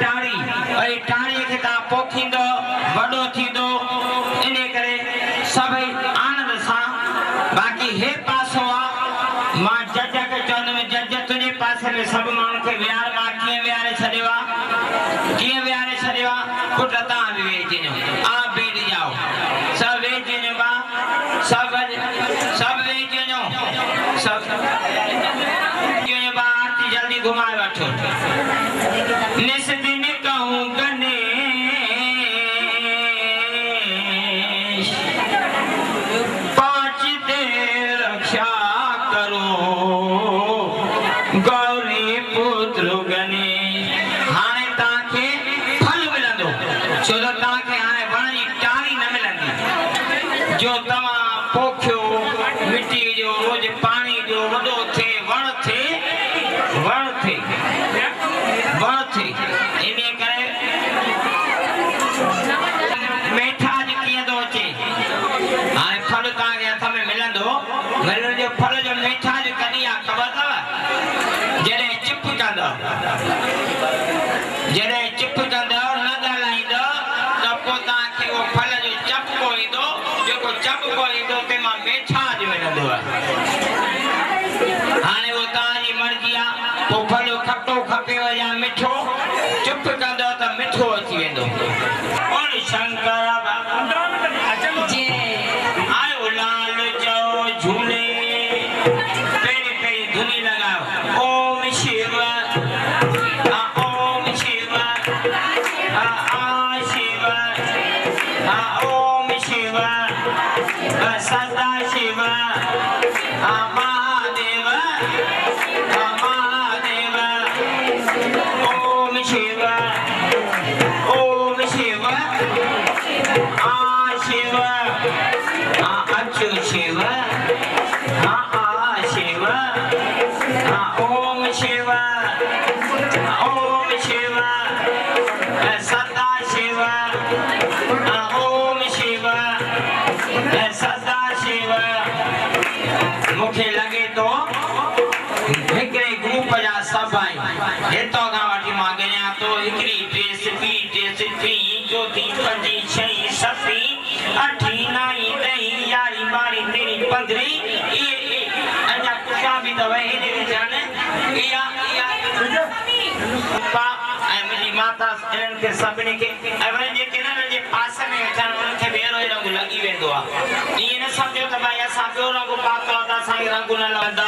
टाड़ी और टाड़ी के ता पोखींदो वडो थींदो इने करे सभई आनंद सां बाकी हे पासो आ मां जज के चवंदम जज तुझे पासे में सब माण्हू के विहार मां कीअं विहारे छॾियो आ पुट तव्हां बि वेही वञो आ बेड जाओ सब वेही वञो बा सब वेही वञो सब बा आरती जल्दी घुमाए वठो निस दिन कहूं गणेश पांच दे रक्षा करो गौरी पुत्र गणेश हाणे ताके फल मिलंदो छो त ताके हाणे वण जी टाणी न मिलंदी जो तव्हां पोखियो मिट्टी जो रोज पानी जो वडो थे वण थे इने करे मेठा जी कीअं थो अचे हाणे फल तव्हांखे हथ में मिलंदो जो फल जो मेठा जी कॾहिं आहे ख़बर अथव जॾहिं चिप कंदव न ॻाल्हाईंदव त पोइ तव्हांखे उहो फल जो चपको ईंदो जेको चपको ईंदो तंहिंमां मेठा जो मिलंदो आहे हाणे उहो तव्हांजी मर्ज़ी आहे पोइ फल खटो खपेव या मिठो चुप कंदव त मिठो अची वेंदो बोल शंकर आयो लाल चओ झूले पहिरीं धुनी लॻायो ओम शिव ओम शिव शिव ओम शिव सदा शिव महादेव ओम शिव शिव अच्यु शिव शिव ओम शिव सदा शिव ओम शिव सदा शिव मूंखे लॻे थो हिकिड़े ग्रुप जा सभु आहिनि हितां खां वठी मां ॻणियां थो हिकिड़ी ड्रेस ॿी ड्रेस टी चोथी पंजी छहीं सतीं अठी नाई ॾहीं यारहीं ॿारहीं तेरहीं पंद्रहीं इहे अञा पुछा बि अथव हेॾे विझण इहा ऐं मुंहिंजी माता इन्हनि खे सभिनी खे ऐं वरी जेके न जे पासे में वेठा आहिनि उन्हनि खे ॿेरो ई रंग लॻी वेंदो आहे ईअं न सम्झो त भई असां ॿियो रंग पातो आहे त असांखे रंग न लॻंदा